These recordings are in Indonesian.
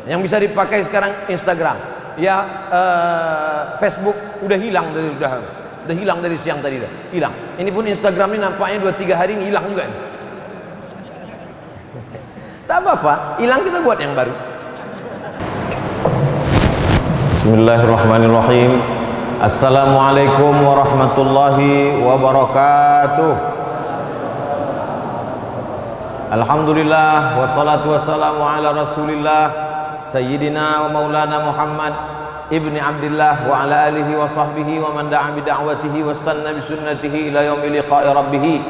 Yang bisa dipakai sekarang Instagram, ya Facebook udah hilang dari siang tadi dah hilang. Ini pun Instagram ini nampaknya 2-3 hari ini hilang juga. Tak apa-apa, hilang kita buat yang baru. Bismillahirrahmanirrahim. Assalamualaikum warahmatullahi wabarakatuh. Alhamdulillah wassalatu wassalamu ala Rasulillah Sayyidina wa Maulana Muhammad ibni Abdillah wa ala alihi wa sahbihi wa man da'a bida'watihi wa istanna bi sunnatihi ila yaumil liqa'i rabbih.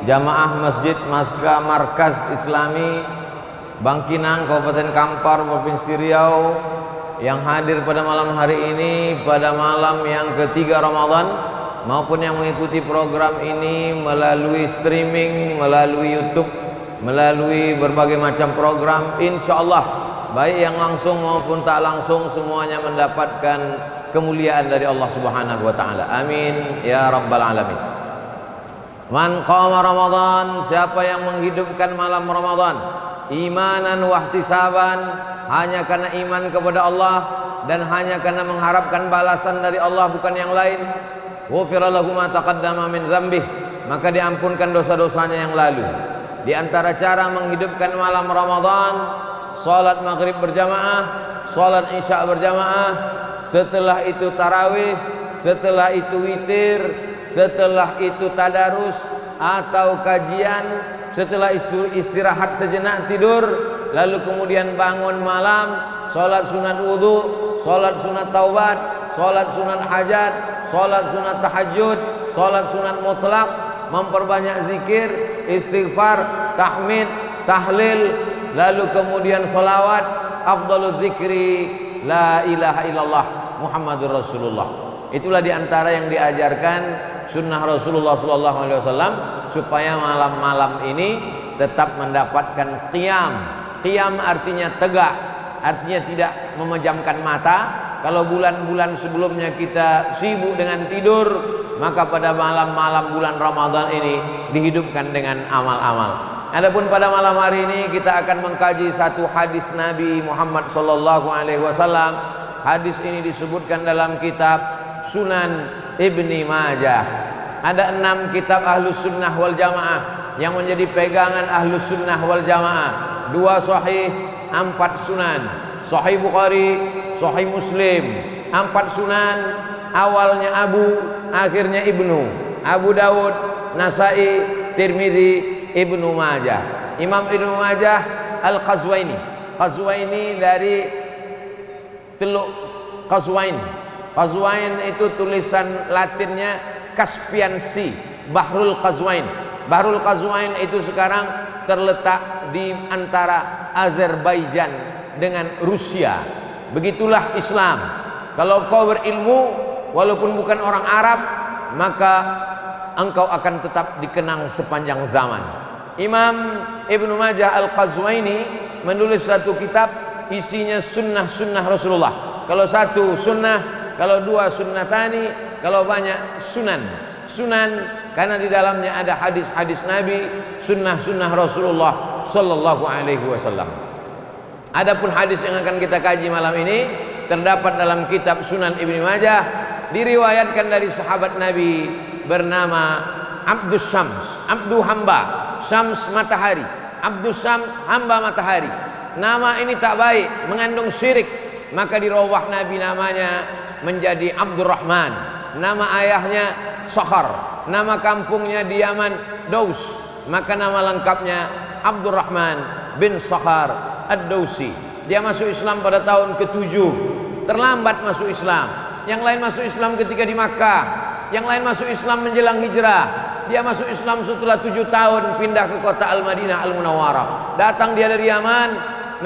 Jamaah Masjid Markaz Islami Bangkinang, Kabupaten Kampar, Provinsi Riau, yang hadir pada malam hari ini, pada malam yang ketiga Ramadan, maupun yang mengikuti program ini melalui streaming, melalui YouTube, melalui berbagai macam program, insya Allah baik yang langsung maupun tak langsung semuanya mendapatkan kemuliaan dari Allah Subhanahu wa taala. Amin ya rabbal alamin. Man qama Ramadan, siapa yang menghidupkan malam Ramadan imanan wa ihtisaban, hanya karena iman kepada Allah dan hanya karena mengharapkan balasan dari Allah bukan yang lain, ghufira lahu ma taqaddama min dzambih, maka diampunkan dosa-dosanya yang lalu. Di antara cara menghidupkan malam Ramadan, salat maghrib berjamaah, salat isya berjamaah, setelah itu tarawih, setelah itu witir, setelah itu tadarus atau kajian, setelah itu istirahat sejenak tidur, lalu kemudian bangun malam, salat sunat wudu, salat sunat taubat, salat sunat hajat, salat sunat tahajud, salat sunat mutlak, memperbanyak zikir, istighfar, tahmid, tahlil, lalu kemudian salawat, afdalul zikri la ilaha illallah Muhammadur Rasulullah. Itulah diantara yang diajarkan sunnah Rasulullah SAW supaya malam-malam ini tetap mendapatkan qiyam. Qiyam artinya tegak, artinya tidak memejamkan mata. Kalau bulan-bulan sebelumnya kita sibuk dengan tidur, maka pada malam-malam bulan Ramadan ini dihidupkan dengan amal-amal. Adapun pada malam hari ini kita akan mengkaji satu hadis Nabi Muhammad SAW. Hadis ini disebutkan dalam kitab Sunan Ibni Majah. Ada 6 kitab Ahlus Sunnah wal Jamaah yang menjadi pegangan Ahlus Sunnah wal Jamaah. 2 sahih, 4 sunan. Sahih Bukhari, Sahih Muslim. 4 sunan, awalnya Abu, akhirnya Ibnu. Abu Dawud, Nasai, Tirmidzi, Ibnu Majah. Imam Ibnu Majah Al-Qazwaini. Qazwaini dari Teluk Qazwain. Qazwain itu tulisan Latinnya Caspian Sea, Bahrul Qazwain. Bahrul Qazwain itu sekarang terletak di antara Azerbaijan dengan Rusia. Begitulah Islam. Kalau kau berilmu walaupun bukan orang Arab, maka engkau akan tetap dikenang sepanjang zaman. Imam Ibnu Majah Al-Qazwaini menulis satu kitab isinya sunnah-sunnah Rasulullah. Kalau 1 sunnah, kalau 2 sunnatani, kalau banyak sunan. Sunan karena di dalamnya ada hadis-hadis Nabi, sunnah-sunnah Rasulullah sallallahu alaihi wasallam. Adapun hadis yang akan kita kaji malam ini terdapat dalam kitab Sunan Ibnu Majah, diriwayatkan dari sahabat Nabi bernama Abdus Syams, Abdu hamba, Syams matahari. Abdus Syams hamba matahari. Nama ini tak baik, mengandung syirik, maka dirubah Nabi namanya menjadi Abdurrahman. Nama ayahnya Sakhar, nama kampungnya di Yaman Daus, maka nama lengkapnya Abdurrahman bin Sakhar Ad-Dausi. Dia masuk Islam pada tahun ke-7, terlambat masuk Islam. Yang lain masuk Islam ketika di Makkah, yang lain masuk Islam menjelang hijrah. Dia masuk Islam setelah 7 tahun pindah ke kota Al-Madinah Al-Munawwarah. Datang dia dari Yaman,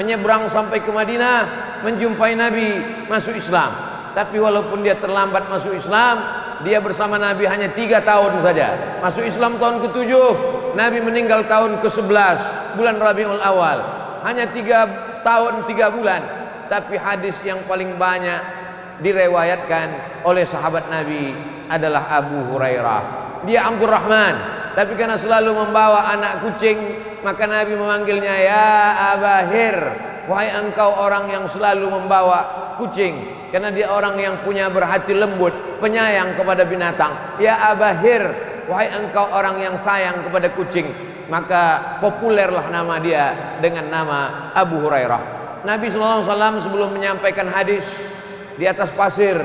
menyeberang sampai ke Madinah, menjumpai Nabi, masuk Islam. Tapi walaupun dia terlambat masuk Islam, dia bersama Nabi hanya 3 tahun saja. Masuk Islam tahun ke-7, Nabi meninggal tahun ke-11 bulan Rabiul Awal. Hanya 3 tahun 3 bulan. Tapi hadis yang paling banyak direwayatkan oleh sahabat Nabi adalah Abu Hurairah. Dia Abdurrahman, tapi karena selalu membawa anak kucing, maka Nabi memanggilnya ya Abahir. wahai engkau orang yang selalu membawa kucing, karena dia orang yang punya berhati lembut, penyayang kepada binatang. Ya Abahir, wahai engkau orang yang sayang kepada kucing. Maka populerlah nama dia dengan nama Abu Hurairah. Nabi SAW sebelum menyampaikan hadis di atas pasir,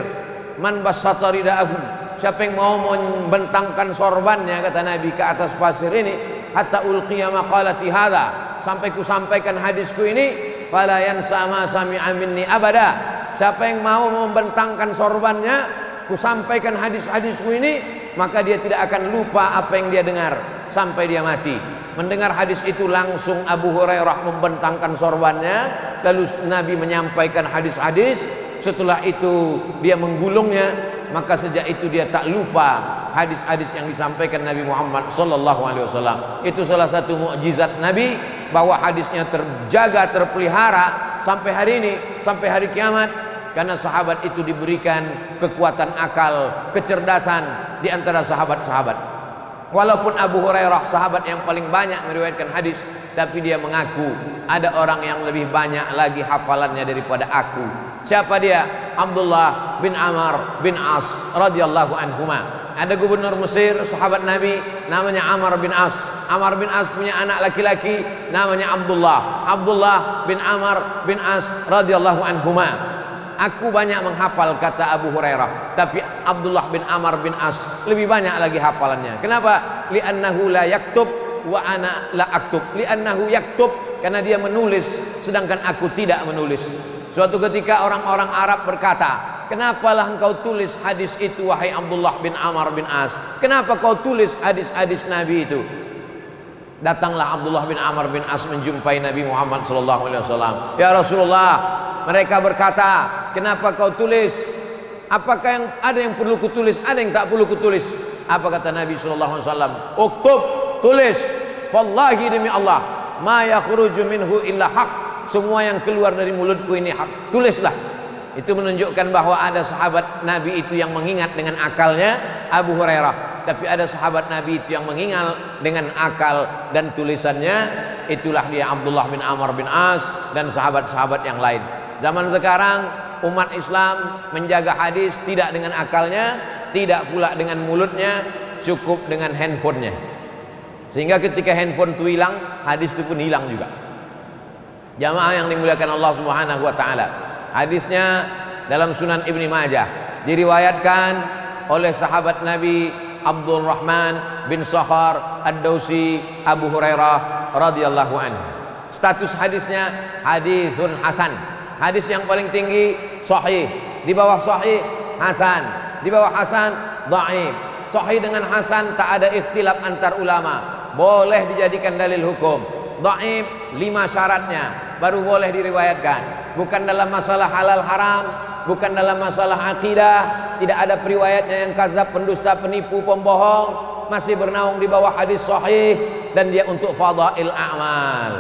man bassata ridaahu, siapa yang mau membentangkan sorbannya, kata Nabi, ke atas pasir ini, hatta ulqiya maqalati hadza, sampai ku sampaikan hadisku ini, fala yansa ma sami'a minni abada. Siapa yang mau membentangkan sorbannya, ku sampaikan hadis-hadisku ini, maka dia tidak akan lupa apa yang dia dengar sampai dia mati. Mendengar hadis itu langsung Abu Hurairah membentangkan sorbannya, lalu Nabi menyampaikan hadis-hadis. Setelah itu dia menggulungnya, maka sejak itu dia tak lupa hadis-hadis yang disampaikan Nabi Muhammad SAW. Itu salah satu mukjizat Nabi, bahwa hadisnya terjaga, terpelihara sampai hari ini, sampai hari kiamat, karena sahabat itu diberikan kekuatan akal, kecerdasan di antara sahabat-sahabat. Walaupun Abu Hurairah sahabat yang paling banyak meriwayatkan hadis, tapi dia mengaku ada orang yang lebih banyak lagi hafalannya daripada aku. Siapa dia? Abdullah bin Amr bin As radhiyallahu anhuma. Ada gubernur Mesir, sahabat Nabi, namanya Amr bin As. Amr bin As punya anak laki-laki namanya Abdullah. Abdullah bin Amr bin As radhiyallahu anhuma. Aku banyak menghafal, kata Abu Hurairah, tapi Abdullah bin Amr bin As lebih banyak lagi hafalannya. Kenapa? Li'annahu la yaktub wa ana la aktub. Li'annahu yaktub, karena dia menulis sedangkan aku tidak menulis. Suatu ketika orang-orang Arab berkata, kenapalah engkau tulis hadis itu wahai Abdullah bin Amr bin As? Kenapa kau tulis hadis-hadis Nabi itu? Datanglah Abdullah bin Amr bin As menjumpai Nabi Muhammad SAW. Ya Rasulullah, mereka berkata, kenapa kau tulis? Apakah yang ada yang perlu kutulis, ada yang tak perlu kutulis? Apa kata Nabi SAW? Uktub, tulis. Wallahi, demi Allah, ma yakhruju minhu illa haq. Semua yang keluar dari mulutku ini hak. Tulislah. Itu menunjukkan bahwa ada sahabat Nabi itu yang mengingat dengan akalnya, Abu Hurairah. Tapi ada sahabat Nabi itu yang mengingat dengan akal dan tulisannya. Itulah dia Abdullah bin Amr bin As dan sahabat-sahabat yang lain. Zaman sekarang umat Islam menjaga hadis tidak dengan akalnya, tidak pula dengan mulutnya, cukup dengan handphonenya. Sehingga ketika handphone itu hilang, hadis itu pun hilang juga. Jamaah yang dimuliakan Allah Subhanahu wa taala. Hadisnya dalam Sunan Ibnu Majah, diriwayatkan oleh sahabat Nabi Abdurrahman bin Sakhar Ad-Dausi Abu Hurairah radhiyallahu anhu. Status hadisnya hadisun hasan. Hadis yang paling tinggi sahih, di bawah sahih hasan, di bawah hasan dhaif. Sahih dengan hasan tak ada ikhtilaf antar ulama, boleh dijadikan dalil hukum. Dhaif 5 syaratnya baru boleh diriwayatkan. Bukan dalam masalah halal haram, bukan dalam masalah akidah, tidak ada periwayatnya yang kadzab, pendusta, penipu, pembohong, masih bernaung di bawah hadis sahih, dan dia untuk fadail a'mal.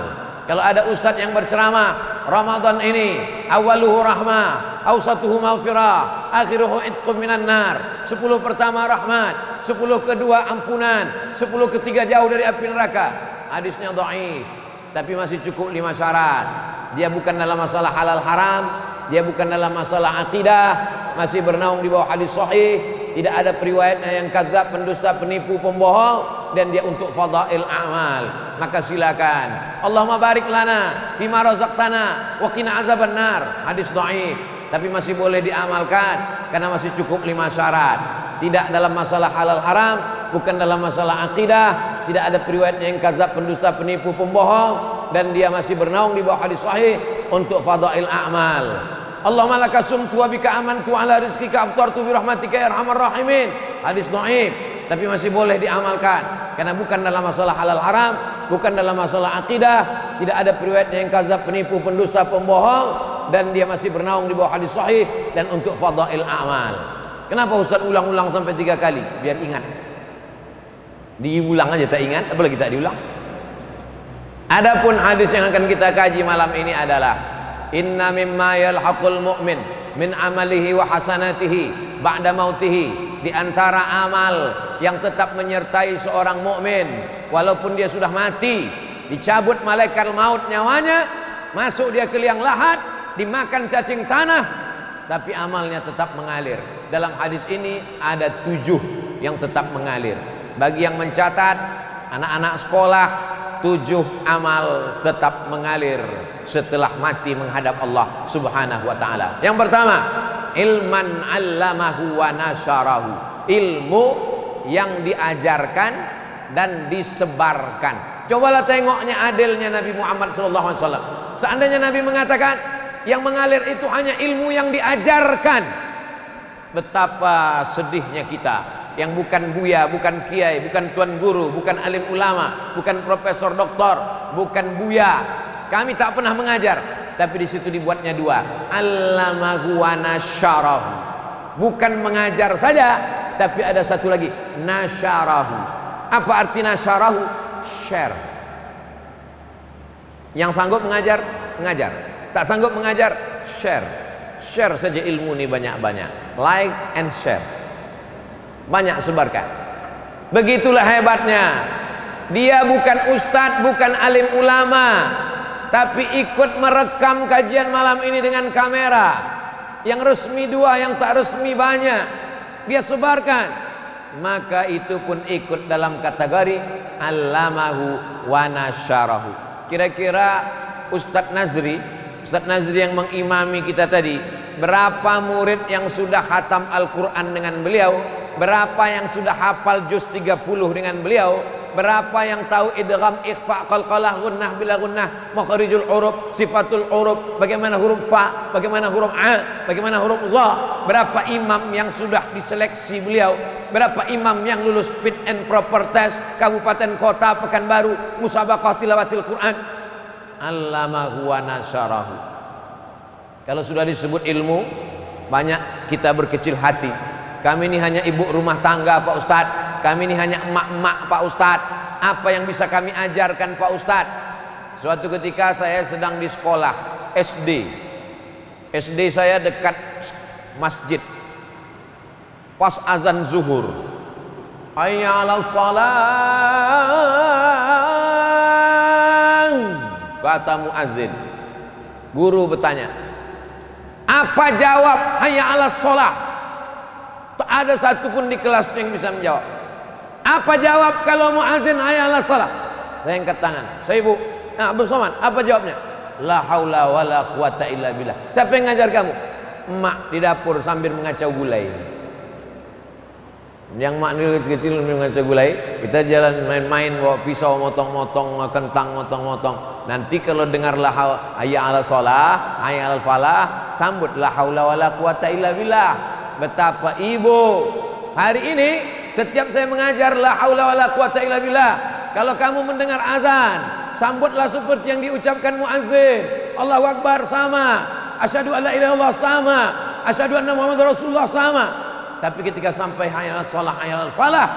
Kalau ada ustaz yang berceramah, Ramadan ini awaluhu rahmah, awsatuhu maghfirah, akhiruhu itqum minan nar. 10 pertama rahmat, 10 kedua ampunan, 10 ketiga jauh dari api neraka. Hadisnya dhaif, tapi masih cukup 5 syarat. Dia bukan dalam masalah halal haram, dia bukan dalam masalah akidah, masih bernaung di bawah hadis sahih, tidak ada periwayatnya yang kadzab, pendusta, penipu, pembohong, dan dia untuk fadail a'mal. Maka silakan. Allahumma barik lana fima razaqtana wa qina azaban nar. Hadis dhaif, tapi masih boleh diamalkan karena masih cukup 5 syarat. Tidak dalam masalah halal haram, bukan dalam masalah akidah, tidak ada periwayatnya yang kadzab, pendusta, penipu, pembohong, dan dia masih bernaung di bawah hadis sahih untuk fadail a'mal. Allahumma laka sumtu wa bika amantu ala rizqika aftartu bi rahmatika ya arhamar rahimin. Hadis dhaif, tapi masih boleh diamalkan karena bukan dalam masalah halal haram, bukan dalam masalah akidah, tidak ada periwayatnya yang kadzab, penipu, pendusta, pembohong, dan dia masih bernaung di bawah hadis sahih dan untuk fadail a'mal. Kenapa Ustaz ulang-ulang sampai 3 kali? Biar ingat. Diulang aja tak ingat, apalagi tak diulang. Adapun hadis yang akan kita kaji malam ini adalah inna mimma yalhaqul mu'min min amalihi wa hasanatihi ba'da mautihi. Di antara amal yang tetap menyertai seorang mukmin walaupun dia sudah mati, dicabut malaikat maut nyawanya, masuk dia ke liang lahat, dimakan cacing tanah, tapi amalnya tetap mengalir. Dalam hadis ini ada 7 yang tetap mengalir. Bagi yang mencatat, anak-anak sekolah, 7 amal tetap mengalir setelah mati menghadap Allah Subhanahu wa ta'ala. Yang pertama, ilman 'allamahu wa nasyarahu, ilmu yang diajarkan dan disebarkan. Cobalah tengoknya adilnya Nabi Muhammad SAW. Seandainya Nabi mengatakan yang mengalir itu hanya ilmu yang diajarkan, betapa sedihnya kita yang bukan buya, bukan kiai, bukan tuan guru, bukan alim ulama, bukan profesor doktor, bukan buya. Kami tak pernah mengajar, tapi di situ dibuatnya 2. Allamahu wa nasyarahu. Bukan mengajar saja, tapi ada satu lagi, nasyarahu. Apa arti nasyarahu? Share. Yang sanggup mengajar, mengajar. Tak sanggup mengajar, share. Share saja ilmu ini banyak-banyak. Like and share. Banyak sebarkan. Begitulah hebatnya. Dia bukan ustadz, bukan alim ulama, tapi ikut merekam kajian malam ini dengan kamera. Yang resmi 2, yang tak resmi banyak. Dia sebarkan. Maka itu pun ikut dalam kategori allamahu wa nasyarahu. Kira-kira Ustadz Nazri yang mengimami kita tadi, berapa murid yang sudah khatam Al-Quran dengan beliau, berapa yang sudah hafal juz 30 dengan beliau, berapa yang tahu idgham, ikhfa, qalqalah, gunnah bila gunnah, makharijul huruf, sifatul huruf, bagaimana huruf fa, bagaimana huruf a, bagaimana huruf za. Berapa imam yang sudah diseleksi beliau, berapa imam yang lulus fit and proper test kabupaten kota Pekanbaru, musabaqah tilawatil Quran. Allamahu wa nasyarahu. Kalau sudah disebut ilmu, banyak kita berkecil hati. Kami ini hanya ibu rumah tangga Pak Ustadz, kami ini hanya emak-emak Pak Ustadz. Apa yang bisa kami ajarkan Pak Ustadz? Suatu ketika saya sedang di sekolah SD saya dekat masjid. Pas azan zuhur, hayya 'alas shalah, kata muazin. Guru bertanya, apa jawab hayya 'alas shalah? Tak ada satupun di kelas yang bisa menjawab. Apa jawab kalau muazin hayya 'alas shalah? Saya angkat tangan. Saya ibu, nah bersoman, apa jawabnya? La haula wala quwata illa billah. Siapa yang ngajar kamu? Emak di dapur sambil mengacau gulai. Yang mak dulu kecil mengacau gulai, kita jalan main-main bawa pisau motong-motong, kentang motong-motong. Nanti kalau dengar la hayya 'alas shalah, hayya 'alal falah, sambut la haula wala quwata illa billah. Betapa ibu. Hari ini setiap saya mengajar la haula wala quwata illa billah, kalau kamu mendengar azan, sambutlah seperti yang diucapkan muazzin. Allahu Akbar sama, asyhadu alla ilaha illallah sama, asyhadu anna Muhammadar Rasulullah sama. Tapi ketika sampai hayya 'alas shalah, hayya 'alal falah,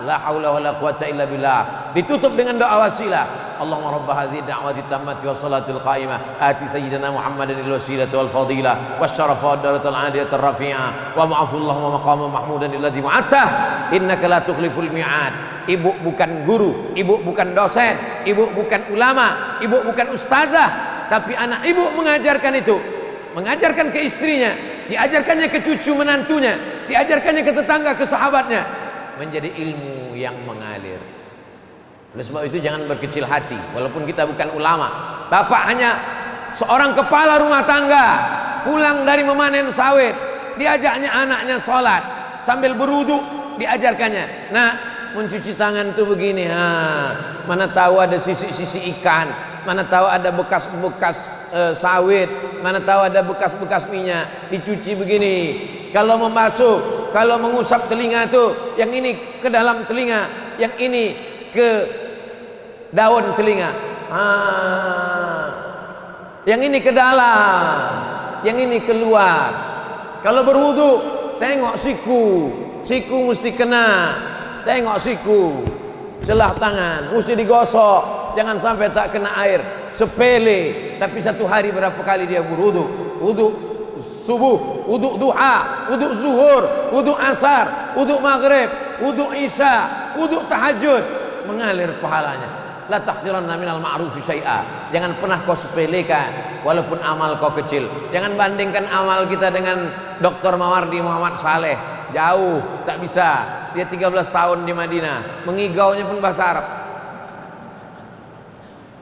la haula wala quwata illa billah, ditutup dengan doa wasilah. Allahumma rabb hadhihi da'wati tammati was salatil qa'imah ati sayyidina Muhammadan al-wasilata wal fadilah wasyarafa wad darajatal 'aliyatar rafi'ah wa ba'athullahu maqaman mahmudan alladzi wa'ata innaka la tukhliful mi'ad. Ibu bukan guru, ibu bukan dosen, ibu bukan ulama, ibu bukan ustazah, tapi anak ibu mengajarkan itu, mengajarkan ke istrinya, diajarkannya ke cucu menantunya, diajarkannya ke tetangga, ke sahabatnya, menjadi ilmu yang mengalir. Oleh sebab itu jangan berkecil hati, walaupun kita bukan ulama. Bapak hanya seorang kepala rumah tangga, pulang dari memanen sawit, diajaknya anaknya sholat sambil berwudu, diajarkannya, nah mencuci tangan tuh begini, mana tahu ada sisi-sisi ikan, mana tahu ada bekas-bekas sawit, mana tahu ada bekas-bekas minyak, dicuci begini. Kalau memasuk, kalau mengusap telinga tuh, yang ini ke dalam telinga, yang ini ke daun telinga, yang ini ke dalam, yang ini keluar. Kalau berwudu, tengok siku mesti kena, tengok siku, celah tangan mesti digosok, jangan sampai tak kena air. Sepele, tapi satu hari berapa kali dia berwudu? Wudu subuh, wudu duha, wudu zuhur, wudu asar, wudu maghrib, wudu isya, wudu tahajud, mengalir pahalanya. la tahqiranna minal ma'rufi syai'a. Jangan pernah kau sepelekan walaupun amal kau kecil. Jangan bandingkan amal kita dengan Dr. Mawardi Muhammad Saleh. Jauh, tak bisa. Dia 13 tahun di Madinah, mengigaunya pun bahasa Arab.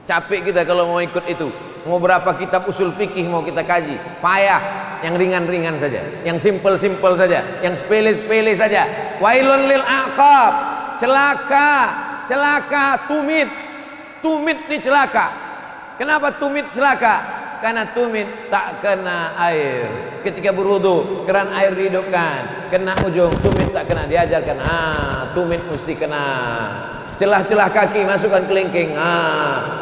Capek kita kalau mau ikut itu. Mau berapa kitab usul fikih mau kita kaji, payah. Yang ringan-ringan saja, yang simpel-simpel saja, yang sepele-sepele saja. Wailun lil aqab, celaka, celaka, tumit. Tumit ini celaka. Kenapa tumit celaka? Karena tumit tak kena air. Ketika berwudu, keran air dihidupkan, kena ujung, tumit tak kena, diajarkan. Tumit mesti kena. Celah-celah kaki masukkan kelingking,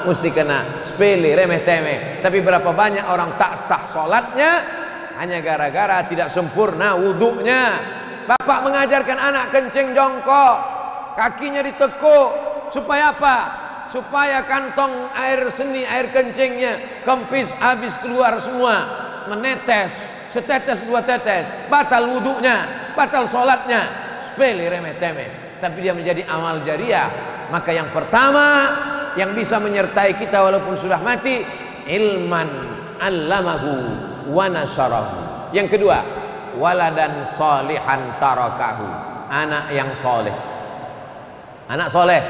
mesti kena. Sepele, remeh-temeh. Tapi berapa banyak orang tak sah sholatnya hanya gara-gara tidak sempurna wudunya. Bapak mengajarkan anak kencing jongkok, kakinya ditekuk, supaya apa? Supaya kantong air seni, air kencingnya kempis, habis keluar semua, menetes, setetes dua tetes, batal wudunya, batal sholatnya. Sepele, remeh-temeh, tapi dia menjadi amal jariah. Maka yang pertama yang bisa menyertai kita walaupun sudah mati, ilman allamahu wa nasarahu. Yang kedua, waladan salihan tarakahu, anak yang soleh. Anak soleh.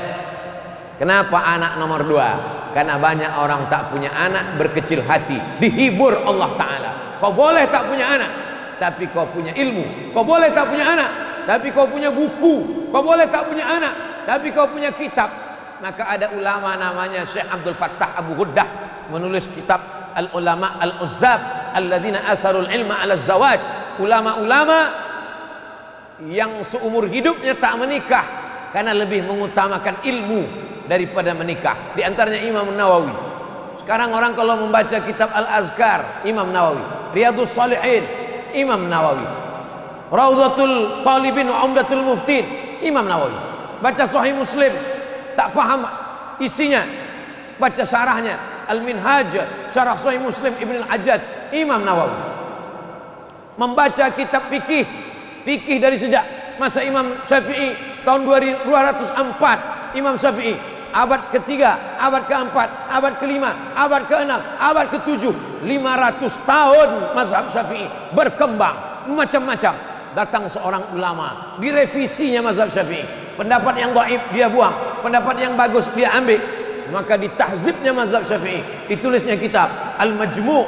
Kenapa anak nomor 2? Karena banyak orang tak punya anak, berkecil hati, dihibur Allah Ta'ala. Kau boleh tak punya anak, tapi kau punya ilmu. Kau boleh tak punya anak, tapi kau punya buku. Kau boleh tak punya anak, tapi kau punya kitab. Maka ada ulama namanya Syekh Abdul Fattah Abu Ghuddah menulis kitab Al-Ulama Al-Uzzab alladzina atharul ilma ala zawaj. Ulama-ulama yang seumur hidupnya tak menikah karena lebih mengutamakan ilmu daripada menikah. Di antaranya Imam Nawawi. Sekarang orang kalau membaca kitab Al-Azkar, Imam Nawawi. Riyadhus Shalihin, Imam Nawawi. Raudhatul Talibin wa Umdatul Muftin, Imam Nawawi. Baca Sahih Muslim tak paham isinya, baca syarahnya Al-Minhaj, syarah Sahih Muslim Ibn Al-Hajjaj, Imam Nawawi. Membaca kitab fikih, fikih dari sejak masa Imam Syafi'i tahun 204, Imam Syafi'i abad ketiga, abad keempat, abad kelima, abad keenam, abad ketujuh, 500 tahun mazhab Syafi'i berkembang macam-macam. Datang seorang ulama, direvisinya mazhab Syafi'i. Pendapat yang dhaif dia buang, pendapat yang bagus dia ambil. Maka ditahzibnya mazhab Syafi'i, ditulisnya kitab Al-Majmu'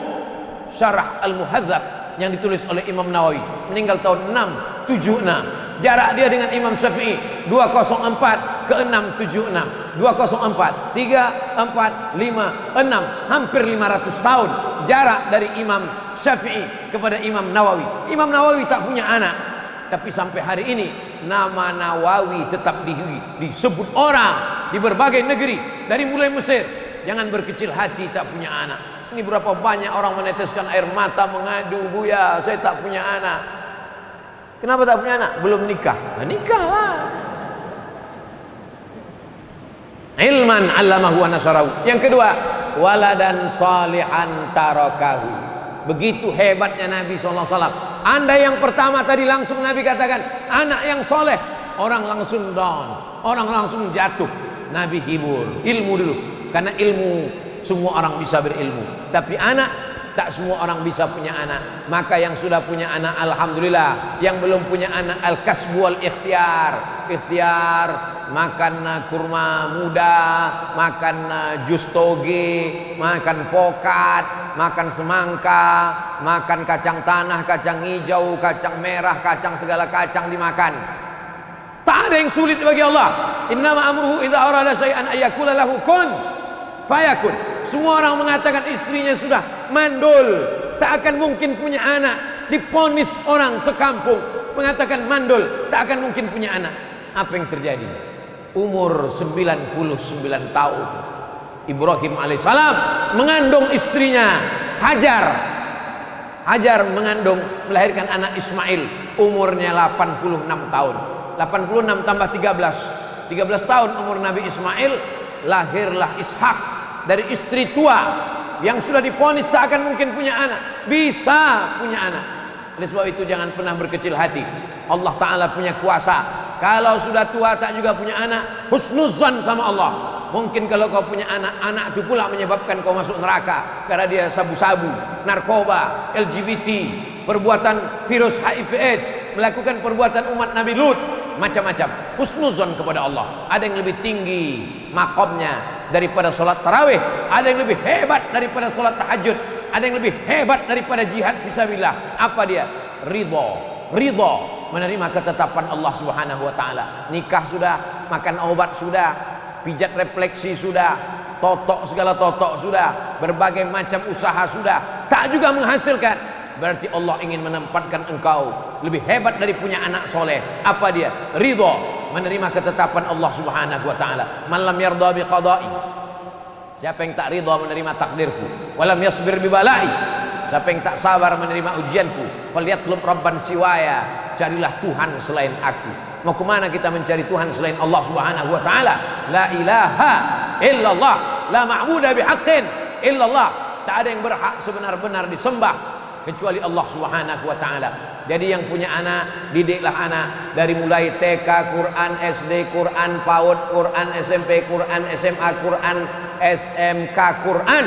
Syarah Al-Muhadzab yang ditulis oleh Imam Nawawi, meninggal tahun 676. Jarak dia dengan Imam Syafi'i 204 ke 676, 204, 3, 4, 5, 6, hampir 500 tahun jarak dari Imam Syafi'i kepada Imam Nawawi. Imam Nawawi tak punya anak, tapi sampai hari ini nama Nawawi tetap disebut orang di berbagai negeri, dari mulai Mesir. Jangan berkecil hati tak punya anak. Ini berapa banyak orang meneteskan air mata mengadu, "Buya, saya tak punya anak." Kenapa tak punya anak? Belum nikah. Nah, nikahlah. Ilman 'allamahu wa nasarahu. Yang kedua, waladan salihan tarakahu. Begitu hebatnya Nabi SAW. Anda yang pertama tadi langsung Nabi katakan anak yang soleh, orang langsung down, orang langsung jatuh. Nabi hibur, ilmu dulu, karena ilmu semua orang bisa berilmu, tapi anak tak semua orang bisa punya anak. Maka yang sudah punya anak alhamdulillah, yang belum punya anak al-kasbu wal ikhtiar. Ikhtiar, makan kurma muda, makan jus toge, makan pokat, makan semangka, makan kacang tanah, kacang hijau, kacang merah, kacang segala kacang dimakan. Tak ada yang sulit bagi Allah. Innama amruhu idza arada syai'an ayyakula lahu kun fayakun. Semua orang mengatakan istrinya sudah mandul, tak akan mungkin punya anak. Diponis orang sekampung mengatakan mandul, tak akan mungkin punya anak. Apa yang terjadi? Umur 99 tahun, Ibrahim alaihissalam mengandung istrinya Hajar. Hajar mengandung, melahirkan anak Ismail, umurnya 86 tahun. 86 tambah 13 tahun umur Nabi Ismail, lahirlah Ishak dari istri tua yang sudah diponis tak akan mungkin punya anak, bisa punya anak. Oleh sebab itu jangan pernah berkecil hati. Allah Ta'ala punya kuasa. Kalau sudah tua tak juga punya anak, husnuzan sama Allah. Mungkin kalau kau punya anak itu pula menyebabkan kau masuk neraka, karena dia sabu-sabu, narkoba, LGBT, perbuatan virus HIV/AIDS, melakukan perbuatan umat Nabi Lut, macam-macam. Husnuzon kepada Allah. Ada yang lebih tinggi makomnya daripada sholat tarawih, ada yang lebih hebat daripada sholat tahajud, ada yang lebih hebat daripada jihad fisabilillah. Apa dia? Ridho, menerima ketetapan Allah Subhanahu wa taala. Nikah sudah, makan obat sudah, pijat refleksi sudah, segala totok sudah, berbagai macam usaha sudah, tak juga menghasilkan. Berarti Allah ingin menempatkan engkau lebih hebat dari punya anak soleh. Apa dia? Ridho, menerima ketetapan Allah Subhanahu wa taala. Man lam yarda bi qada'i, siapa yang tak ridho menerima takdirku, walam yasbir bi bala'i, siapa yang tak sabar menerima ujianku, falyatlub rabban siwaya, carilah Tuhan selain aku. Mau kemana kita mencari Tuhan selain Allah Subhanahu wa taala? La ilaha illallah, la ma'budu bihaqqin illallah. Tak ada yang berhak sebenar-benar disembah kecuali Allah Subhanahu wa taala. Jadi yang punya anak, didiklah anak dari mulai TK Quran, SD Quran, PAUD Quran, SMP Quran, SMA Quran, SMK Quran.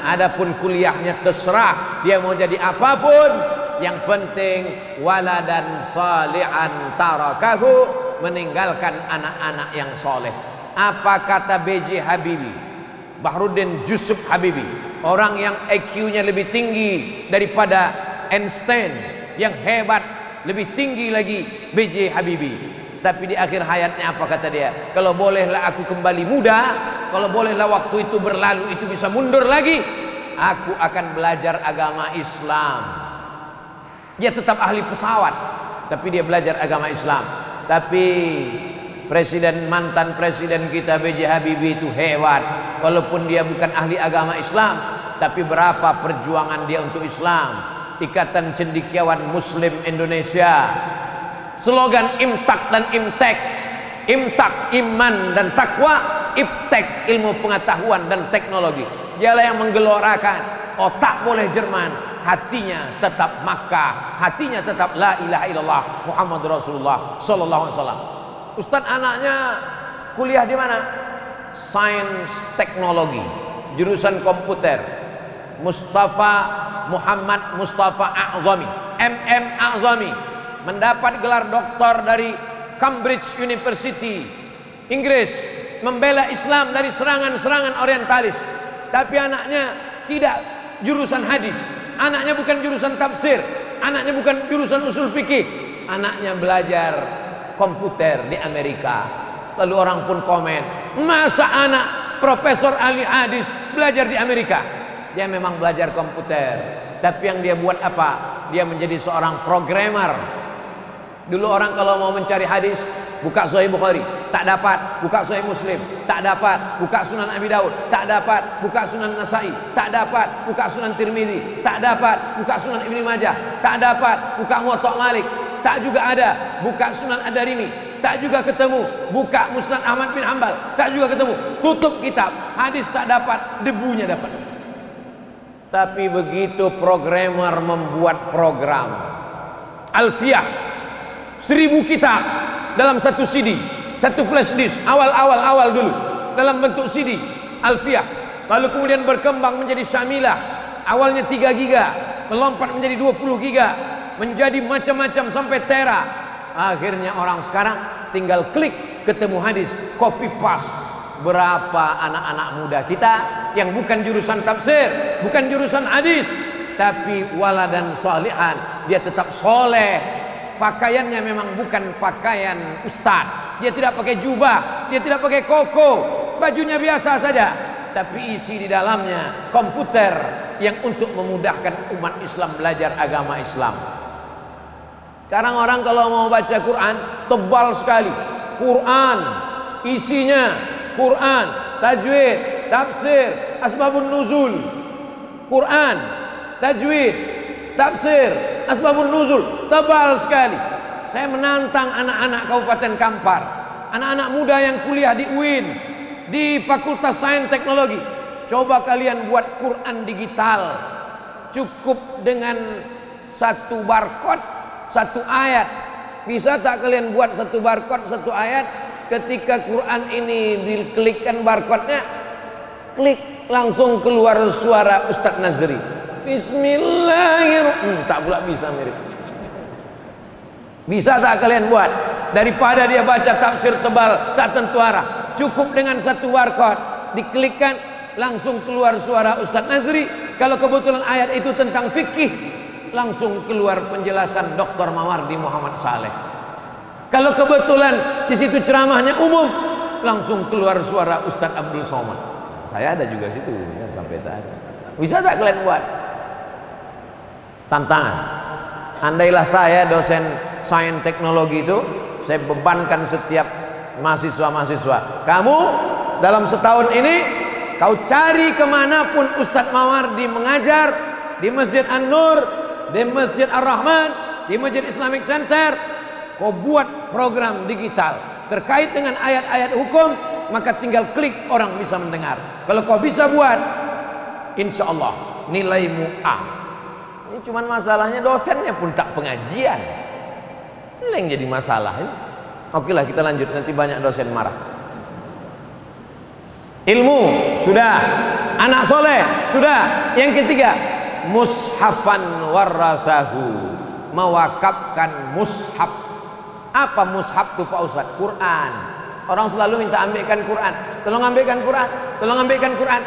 Adapun kuliahnya terserah dia mau jadi apapun. Yang penting waladan salihan tarakahu, meninggalkan anak-anak yang soleh. Apa kata B.J. Habibie, Bahruddin Yusuf Habibie, orang yang IQ-nya lebih tinggi daripada Einstein, yang hebat, lebih tinggi lagi B.J. Habibie. Tapi di akhir hayatnya apa kata dia? Kalau bolehlah aku kembali muda, kalau bolehlah waktu itu berlalu, itu bisa mundur lagi, aku akan belajar agama Islam. Dia tetap ahli pesawat, tapi dia belajar agama Islam. Tapi mantan presiden kita B.J. Habibie itu hebat. Walaupun dia bukan ahli agama Islam, tapi berapa perjuangan dia untuk Islam. Ikatan Cendekiawan Muslim Indonesia, slogan Imtak dan Imtek. Imtak iman dan takwa, Iptek ilmu pengetahuan dan teknologi. Dialah yang menggelorakan otak boleh Jerman, hatinya tetap Makkah, hatinya tetap la ilaha illallah Muhammad Rasulullah sallallahu alaihi wasallam. Ustaz anaknya kuliah di mana? Sains Teknologi, jurusan komputer. Muhammad Mustafa A'zami, MM A'zami, mendapat gelar doktor dari Cambridge University, Inggris, membela Islam dari serangan-serangan orientalis. Tapi anaknya tidak jurusan hadis, anaknya bukan jurusan tafsir, anaknya bukan jurusan usul fikih, anaknya belajar komputer di Amerika. Lalu orang pun komen, masa anak profesor ahli hadis belajar di Amerika? Dia memang belajar komputer, tapi yang dia buat apa? Dia menjadi seorang programmer. Dulu orang kalau mau mencari hadis, buka Sahih Bukhari, tak dapat. Buka Sahih Muslim, tak dapat. Buka Sunan Abi Daud, tak dapat. Buka Sunan Nasai, tak dapat. Buka Sunan Tirmidzi, tak dapat. Buka Sunan Ibnu Majah, tak dapat. Buka Muwatta Malik, tak juga ada. Buka Sunan Ad-Darimi, tak juga ketemu. Buka Musnad Ahmad bin Hanbal, tak juga ketemu. Tutup kitab, hadis tak dapat, debunya dapat. Tapi begitu programmer membuat program Alfiyah 1000 kitab dalam satu CD, satu flash disk, awal dulu dalam bentuk CD Alfiyah, lalu kemudian berkembang menjadi Syamilah, awalnya 3 giga, melompat menjadi 20 giga, menjadi macam-macam sampai tera. Akhirnya orang sekarang tinggal klik, ketemu hadis, copy paste. Berapa anak-anak muda kita yang bukan jurusan tafsir, bukan jurusan hadis, tapi waladan sholihan, dia tetap soleh. Pakaiannya memang bukan pakaian ustaz, dia tidak pakai jubah, dia tidak pakai koko, bajunya biasa saja, tapi isi di dalamnya komputer yang untuk memudahkan umat Islam belajar agama Islam. Sekarang orang kalau mau baca Quran tebal sekali. Quran isinya Quran, tajwid, tafsir, asbabun nuzul. Quran, tajwid, tafsir, asbabun nuzul, tebal sekali. Saya menantang anak-anak Kabupaten Kampar, anak-anak muda yang kuliah di UIN, di Fakultas Sains Teknologi. Coba kalian buat Quran digital, cukup dengan satu barcode, satu ayat. Bisa tak kalian buat satu barcode, satu ayat, ketika Quran ini diklikkan barcode-nya, klik langsung keluar suara Ustadz Nazri. Bismillahirrahmanirrahim. Tak pula bisa mirip. Bisa tak kalian buat? Daripada dia baca tafsir tebal tak tentu arah, cukup dengan satu barcode, diklikkan langsung keluar suara Ustadz Nazri. Kalau kebetulan ayat itu tentang fikih, langsung keluar penjelasan Dr. Mawardi Muhammad Saleh. Kalau kebetulan di situ ceramahnya umum, langsung keluar suara Ustadz Abdul Somad. Saya ada juga situ ya, sampai tadi. Bisa tak kalian buat? Tantangan. Andailah saya dosen sains teknologi itu, saya bebankan setiap mahasiswa-mahasiswa, kamu dalam setahun ini kau cari kemanapun Ustadz Mawardi mengajar, di Masjid An-Nur, di Masjid Ar-Rahman, di Masjid Islamic Center, kau buat program digital terkait dengan ayat-ayat hukum, maka tinggal klik orang bisa mendengar. Kalau kau bisa buat, insya Allah nilaimu A. Ini cuman masalahnya dosennya pun tak pengajian. Ini yang jadi masalah ini. Oke lah, kita lanjut, nanti banyak dosen marah. Ilmu sudah, anak soleh sudah. Yang ketiga, mushafan warasahu, mewakafkan mushaf. Apa mushaf itu Pak Ustadz? Quran. Orang selalu minta ambilkan Quran, tolong ambilkan Quran, tolong ambilkan Quran.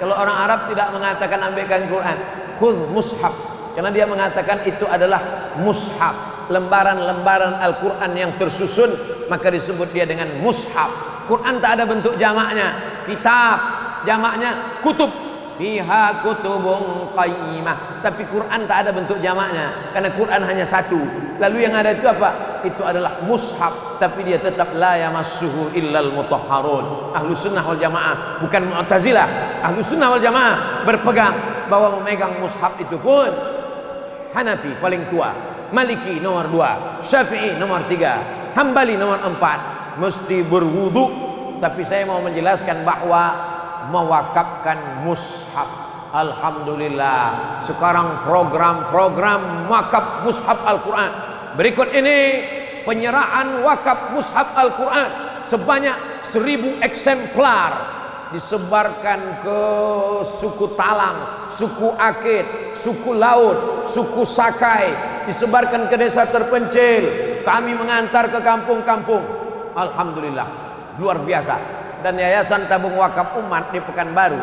Kalau orang Arab tidak mengatakan ambilkan Quran, khudh mushaf, karena dia mengatakan itu adalah mushaf, lembaran-lembaran Al-Quran yang tersusun, maka disebut dia dengan mushaf. Quran tak ada bentuk jamaknya, kitab jamaknya kutub, fiha kutubun qayyimah. Tapi Quran tak ada bentuk jamaknya, karena Quran hanya satu. Lalu yang ada itu apa? Itu adalah mushaf, tapi dia tetap la yamassuhu illal mutahharun. Ahlus sunnah wal jamaah, bukan Mu'tazilah. Ahlus sunnah wal jamaah berpegang bahwa memegang mushaf itu pun Hanafi paling tua, Maliki nomor 2, Syafi'i nomor 3, Hambali nomor 4, mesti berwudu. Tapi saya mau menjelaskan bahwa mewakafkan mushaf, alhamdulillah sekarang program-program wakaf mushaf Al-Quran. Berikut ini penyerahan wakaf mushaf Al-Quran sebanyak 1000 eksemplar, disebarkan ke suku Talang, suku Akit, suku Laut, suku Sakai, disebarkan ke desa terpencil. Kami mengantar ke kampung-kampung. Alhamdulillah, luar biasa. Dan Yayasan Tabung Wakaf Umat di Pekanbaru,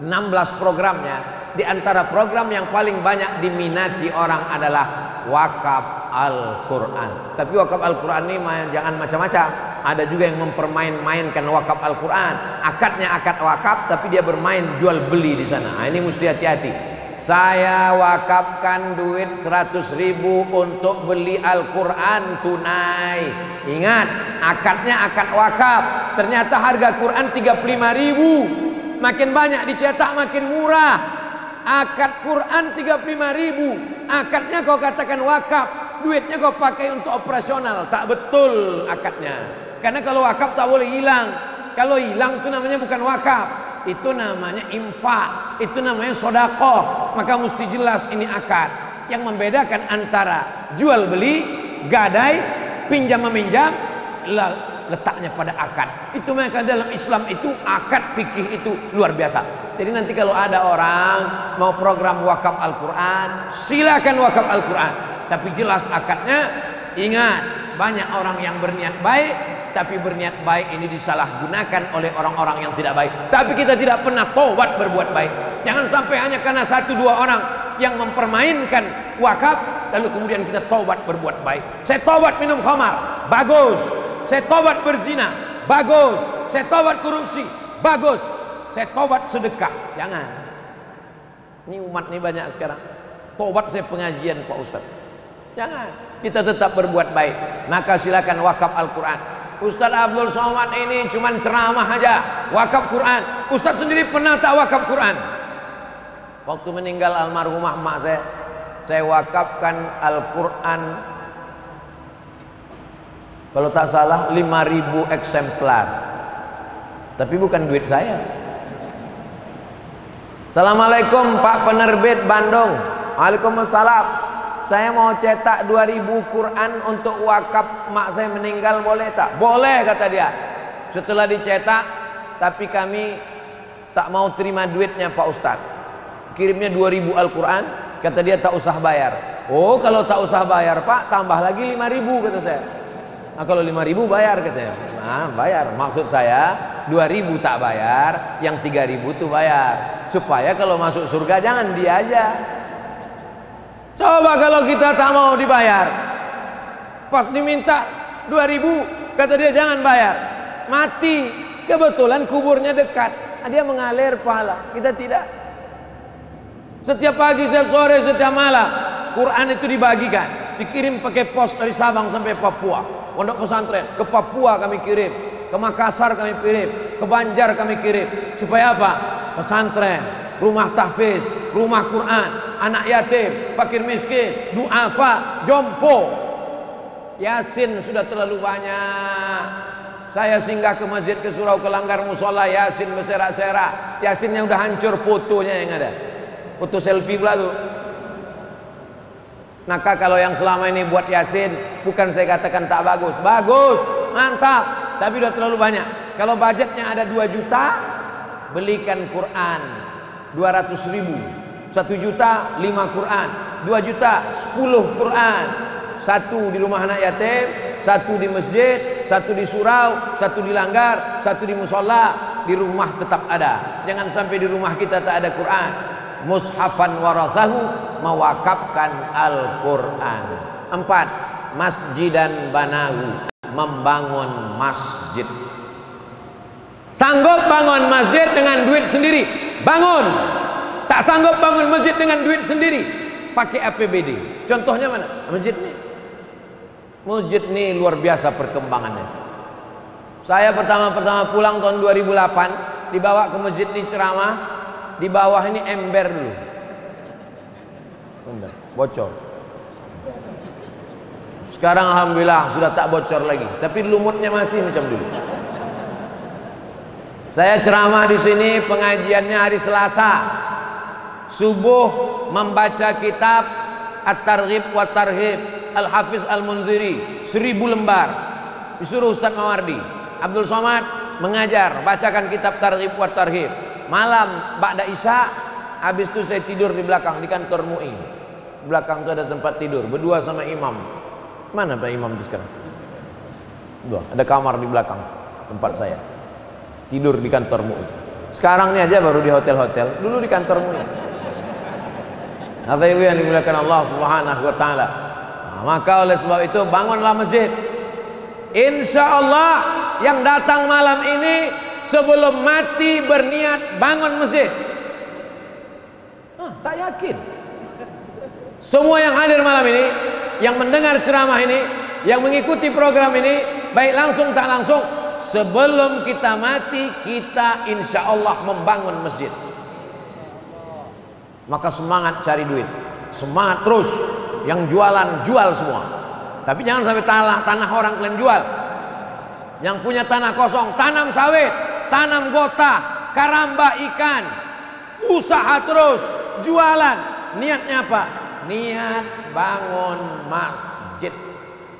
16 programnya, di antara program yang paling banyak diminati orang adalah wakaf Al-Quran. Tapi wakaf Al-Quran ini jangan macam-macam. Ada juga yang mempermain-mainkan wakaf Al-Quran. Akadnya akad wakaf, tapi dia bermain jual beli di sana. Nah, ini mesti hati-hati. Saya wakafkan duit 100.000 untuk beli Al-Quran tunai. Ingat, akadnya akad wakaf. Ternyata harga Quran 35.000. Makin banyak dicetak makin murah. Akad Quran 35.000, akadnya kau katakan wakaf, duitnya kau pakai untuk operasional. Tak betul akadnya, karena kalau wakaf tak boleh hilang. Kalau hilang itu namanya bukan wakaf, itu namanya infak, itu namanya sodakoh. Maka mesti jelas ini akad. Yang membedakan antara jual beli, gadai, pinjam meminjam, letaknya pada akad. Itu maka dalam Islam itu akad fikih itu luar biasa. Jadi nanti kalau ada orang mau program wakaf Al-Quran, silakan wakaf Al-Quran, tapi jelas akadnya. Ingat, banyak orang yang berniat baik, tapi berniat baik ini disalahgunakan oleh orang-orang yang tidak baik. Tapi kita tidak pernah taubat berbuat baik. Jangan sampai hanya karena 1-2 orang yang mempermainkan wakaf, lalu kemudian kita taubat berbuat baik. Saya taubat minum khamar, bagus. Saya taubat berzina, bagus. Saya taubat korupsi, bagus. Saya taubat sedekah, jangan. Ini umat ini banyak sekarang. Taubat saya pengajian Pak Ustadz, jangan. Kita tetap berbuat baik. Maka silakan wakaf Al-Quran. Ustadz Abdul Somad ini cuman ceramah aja, wakaf Quran. Ustadz sendiri pernah tak wakaf Quran? Waktu meninggal almarhumah emak saya wakafkan Al-Quran, kalau tak salah 5.000 eksemplar. Tapi bukan duit saya. Assalamualaikum Pak penerbit Bandung. Waalaikumsalam. saya mau cetak 2000 Quran untuk wakaf mak saya meninggal, boleh tak? Boleh, kata dia. Setelah dicetak, tapi kami tak mau terima duitnya Pak Ustadz. Kirimnya 2000 Al-Quran, kata dia tak usah bayar. Oh, kalau tak usah bayar Pak, tambah lagi 5000, kata saya. Nah, kalau 5000 bayar, katanya. Nah, bayar. Maksud saya 2000 tak bayar, yang 3000 tuh bayar, supaya kalau masuk surga jangan dia aja. Coba kalau kita tak mau dibayar, pas diminta 2000, kata dia jangan bayar, mati. Kebetulan kuburnya dekat, dia mengalir pahala, kita tidak. Setiap pagi, setiap sore, setiap malam Quran itu dibagikan, dikirim pakai pos dari Sabang sampai Papua. Pondok pesantren ke Papua kami kirim, ke Makassar kami kirim, ke Banjar kami kirim. Supaya apa? Pesantren, rumah tahfiz, rumah Quran, anak yatim, fakir miskin, duafa, jompo. Yasin sudah terlalu banyak. Saya singgah ke masjid, ke surau, ke langgar musola, Yasin berserak-serak. Yasinnya udah hancur, fotonya yang ada, foto selfie pula tuh. Maka kalau yang selama ini buat Yasin, bukan saya katakan tak bagus, bagus, mantap, tapi udah terlalu banyak. Kalau budgetnya ada 2 juta, belikan Quran 200.000. 1 juta 5 Quran, 2 juta 10 Quran. 1 di rumah anak yatim, 1 di masjid, 1 di surau, 1 di langgar, 1 di musola. Di rumah tetap ada. Jangan sampai di rumah kita tak ada Quran. Mushafan warathahu, mewakafkan Al-Quran. 4, masjidan banahu, membangun masjid. Sanggup bangun masjid dengan duit sendiri, bangun. Tak sanggup bangun masjid dengan duit sendiri, pakai APBD. Contohnya mana? Masjid ini. Masjid ini luar biasa perkembangannya. Saya pertama-tama pulang tahun 2008, dibawa ke masjid ini ceramah. Di bawah ini ember dulu, ember, bocor. Sekarang alhamdulillah sudah tak bocor lagi, tapi lumutnya masih macam dulu. Saya ceramah di sini, pengajiannya hari Selasa subuh, membaca kitab At-Targhib wa Tarhib Al-Hafiz Al-Munziri 1000 lembar. Disuruh Ustaz Mawardi, Abdul Somad mengajar, bacakan kitab Targhib wa Tarhib. Malam ba'da Isya, habis itu saya tidur di belakang di kantor MUI. Di belakang itu ada tempat tidur, berdua sama imam. Mana Pak Imam itu sekarang? Dua, ada kamar di belakang tempat saya. Tidur di kantor MUI. Sekarang ini aja baru di hotel-hotel, dulu di kantor MUI. Apa ibu yang dimuliakan Allah Subhanahu wa taala. Nah, maka oleh sebab itu bangunlah masjid. Insya Allah yang datang malam ini sebelum mati berniat bangun masjid. Tak yakin. Semua yang hadir malam ini, yang mendengar ceramah ini, yang mengikuti program ini, baik langsung tak langsung, sebelum kita mati kita insya Allah membangun masjid. Maka semangat cari duit, semangat terus. Yang jualan jual semua, tapi jangan sampai tanah orang kalian jual. Yang punya tanah kosong, tanam sawit, tanam gota, karamba ikan, usaha terus, jualan. Niatnya apa? Niat bangun masjid.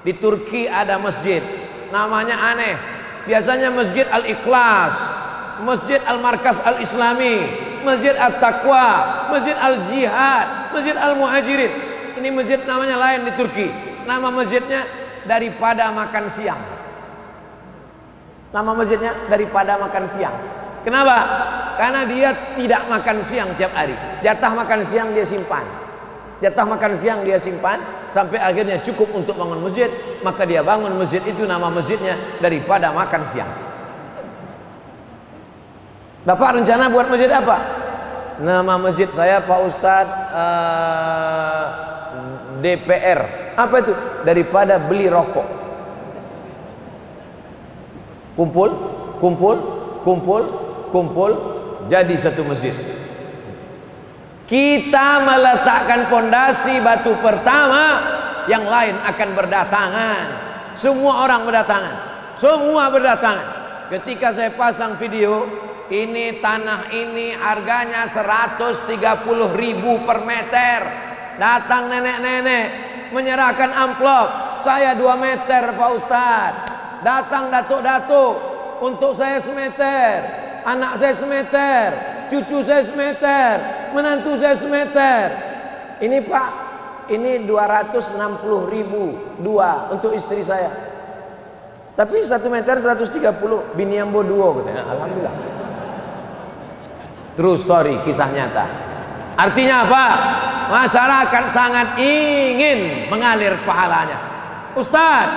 Di Turki ada masjid, namanya aneh. Biasanya Masjid Al-Ikhlas, Masjid Al-Markas Al-Islami, Masjid At-Taqwa, Masjid Al-Jihad, Masjid Al-Muhajirin. Ini masjid namanya lain di Turki. Nama masjidnya daripada makan siang. Nama masjidnya daripada makan siang. Kenapa? Karena dia tidak makan siang tiap hari. Jatah makan siang dia simpan. Jatah makan siang dia simpan sampai akhirnya cukup untuk bangun masjid. Maka dia bangun masjid itu, nama masjidnya daripada makan siang. Bapak rencana buat masjid apa? Nama masjid saya Pak Ustadz DPR. Apa itu? Daripada beli rokok. Kumpul, kumpul, kumpul, kumpul, jadi satu masjid. Kita meletakkan pondasi batu pertama, yang lain akan berdatangan. Semua orang berdatangan, semua berdatangan. Ketika saya pasang video, ini tanah ini harganya 130.000 per meter. datang nenek-nenek menyerahkan amplop. Saya 2 meter Pak Ustadz. Datang datuk-datuk, untuk saya semeter, anak saya semeter, cucu saya semeter, menantu saya semeter. Ini Pak, ini 260.000 2 untuk istri saya. Tapi 1 meter 130, bini ambo 2 katanya. Alhamdulillah. True story, kisah nyata. Artinya apa? Masyarakat sangat ingin mengalir pahalanya. Ustaz,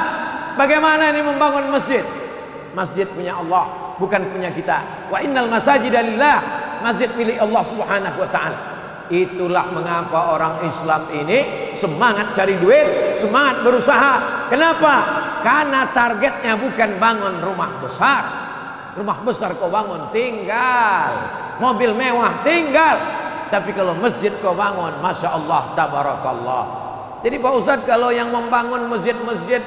bagaimana ini membangun masjid? Masjid punya Allah, bukan punya kita. Wa innal masajida lillah. Masjid milik Allah Subhanahu wa taala. Itulah mengapa orang Islam ini semangat cari duit, semangat berusaha. Kenapa? Karena targetnya bukan bangun rumah besar. Rumah besar kau bangun tinggal, mobil mewah tinggal. Tapi kalau masjid kau bangun, Masya Allah, tabarakallah. Jadi Pak Ustadz, kalau yang membangun masjid-masjid,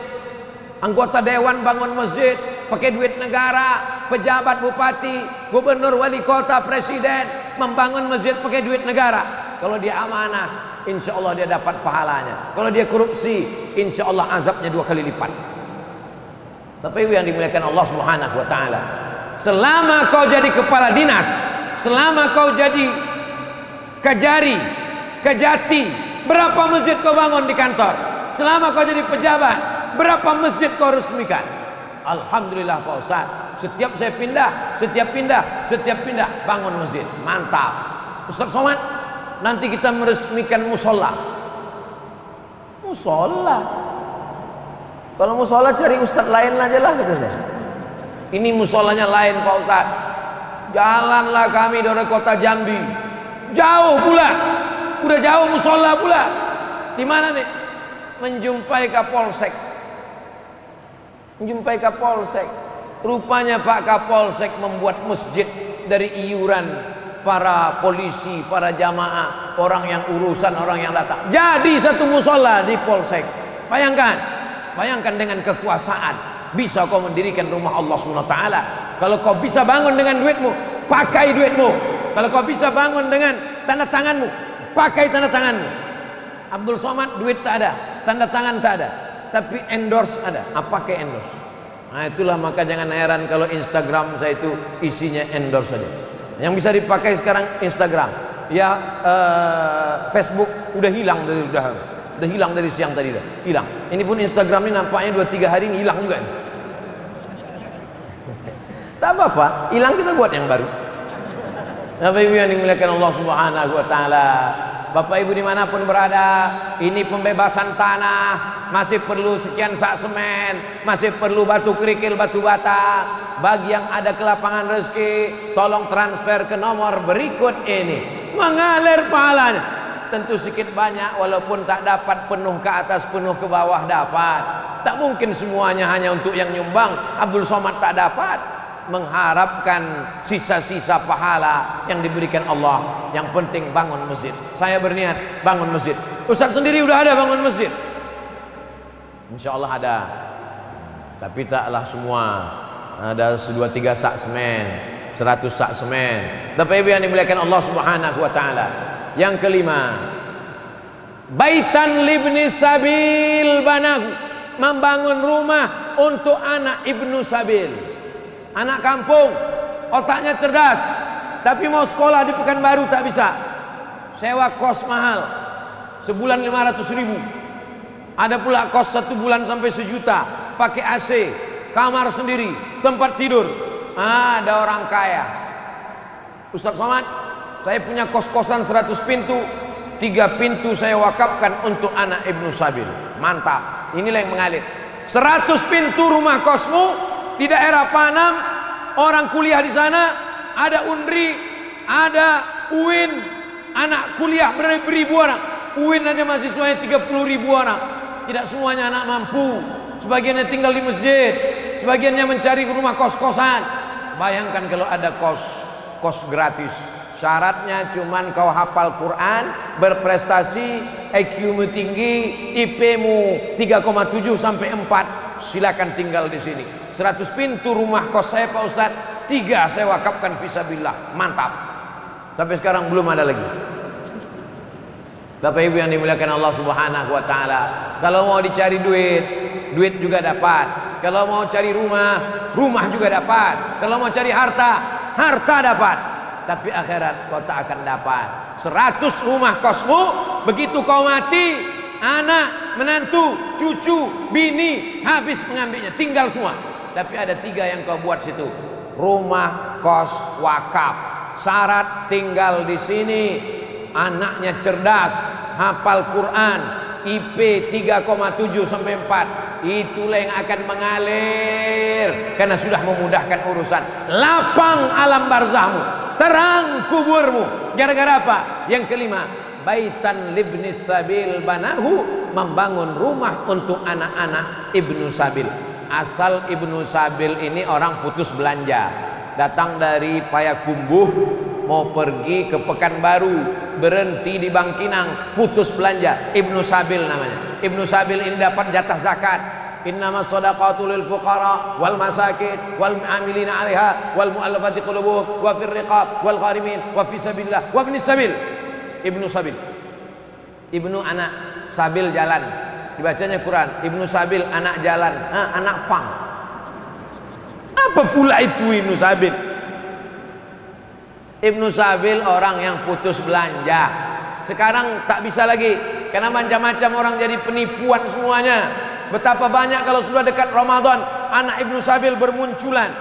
anggota dewan bangun masjid pakai duit negara, pejabat, bupati, gubernur, wali kota, presiden membangun masjid pakai duit negara. Kalau dia amanah, insya Allah dia dapat pahalanya. Kalau dia korupsi, insya Allah azabnya 2 kali lipat. Tapi yang dimuliakan Allah Subhanahu wa taala, selama kau jadi kepala dinas, selama kau jadi kejari, kejati, berapa masjid kau bangun di kantor? Selama kau jadi pejabat, berapa masjid kau resmikan? Alhamdulillah Pak Ustaz, setiap saya pindah, setiap pindah bangun masjid. Mantap. Ustaz Somad, nanti kita meresmikan musola. Musola? Kalau musola cari ustaz lain aja lah, kata saya. Ini musolanya lain Pak Ustaz. Jalanlah kami dari kota Jambi, jauh pula, udah jauh musola pula. Di mana nih? Menjumpai Kapolsek. Menjumpai Kapolsek. Rupanya Pak Kapolsek membuat masjid dari iuran para polisi, para jamaah, orang yang urusan, orang yang datang. Jadi satu musola di Polsek. Bayangkan dengan kekuasaan bisa kau mendirikan rumah Allah SWT. Kalau kau bisa bangun dengan duitmu, pakai duitmu. Kalau kau bisa bangun dengan tanda tanganmu, pakai tanda tanganmu. Abdul Somad duit tak ada, tanda tangan tak ada, tapi endorse ada. Pakai endorse. Nah itulah, maka jangan heran kalau Instagram saya itu isinya endorse saja. Yang bisa dipakai sekarang Instagram, ya Facebook udah hilang dari siang tadi, dah hilang. Ini pun Instagram ini nampaknya 2-3 hari ini hilang juga. Tak apa-apa, hilang kita buat yang baru. Bapak Ibu yang dimuliakan Allah Subhanahu wa taala, Bapak Ibu dimanapun berada, ini pembebasan tanah masih perlu sekian sak semen, masih perlu batu kerikil, batu bata. Bagi yang ada ke lapangan rezeki, tolong transfer ke nomor berikut ini, mengalir pahalanya. Tentu sedikit banyak, walaupun tak dapat penuh ke atas, penuh ke bawah dapat. Tak mungkin semuanya hanya untuk yang nyumbang. Abdul Somad tak dapat. Mengharapkan sisa-sisa pahala yang diberikan Allah. Yang penting bangun masjid. Saya berniat bangun masjid. Ustaz sendiri udah ada bangun masjid? Insya Allah ada. Tapi taklah semua. Ada 2-3 sak semen, 100 sak semen. Tapi yang dimuliakan Allah Subhanahu wa taala. Yang kelima, baitan libni sabil banahu, membangun rumah untuk anak ibnu sabil. Anak kampung, otaknya cerdas, tapi mau sekolah di Pekanbaru tak bisa. Sewa kos mahal, sebulan 500.000. Ada pula kos 1 bulan sampai 1 juta, pakai AC, kamar sendiri, tempat tidur. Ada orang kaya. Ustaz Somad, saya punya kos-kosan 100 pintu, 3 pintu saya wakafkan untuk anak ibnu sabil. Mantap. Inilah yang mengalir. 100 pintu rumah kosmu di daerah Panam, orang kuliah di sana, ada Undri, ada UIN, anak kuliah beribu orang. UIN aja mahasiswanya 30.000 orang. Tidak semuanya anak mampu. Sebagiannya tinggal di masjid, sebagiannya mencari rumah kos-kosan. Bayangkan kalau ada kos gratis. Syaratnya cuman kau hafal Quran, berprestasi, IQ-mu tinggi, IP-mu 3,7 sampai 4, silakan tinggal di sini. 100 pintu rumah kos saya Pak Ustaz, 3 saya wakafkan fisabilillah. Mantap. Sampai sekarang belum ada lagi. Bapak Ibu yang dimuliakan Allah Subhanahu wa taala, kalau mau dicari duit, duit juga dapat. Kalau mau cari rumah, rumah juga dapat. Kalau mau cari harta, harta dapat. Tapi akhirat kau tak akan dapat. 100 rumah kosmu, begitu kau mati, anak, menantu, cucu, bini habis mengambilnya, tinggal semua. Tapi ada 3 yang kau buat situ. Rumah, kos, wakaf. Syarat tinggal di sini. Anaknya cerdas, hafal Quran, IP 3,7 sampai 4. Itulah yang akan mengalir karena sudah memudahkan urusan. Lapang alam barzahmu, terang kuburmu. Gara-gara apa? Yang kelima, baitan libnis sabil banahu, membangun rumah untuk anak-anak ibnu sabil. Asal ibnu sabil ini orang putus belanja, datang dari Payakumbuh mau pergi ke Pekanbaru, berhenti di Bangkinang, putus belanja, ibnu sabil namanya. Ibnu sabil ini dapat jatah zakat. Innamas shadaqatu lil fuqara wal masakin wal amilina 'alaiha wal mu'allafati qulubuhum wa fir riqab wal gharimin wa fi sabilillah wa ibnis sabil. Ibnu sabil, ibnu anak sabil jalan, dibacanya Quran. Ibnu sabil anak jalan, anak fang. Apa pula itu ibnu sabil? Ibnu sabil orang yang putus belanja. Sekarang tak bisa lagi karena macam-macam orang jadi penipuan semuanya. Betapa banyak kalau sudah dekat Ramadan anak ibnu sabil bermunculan.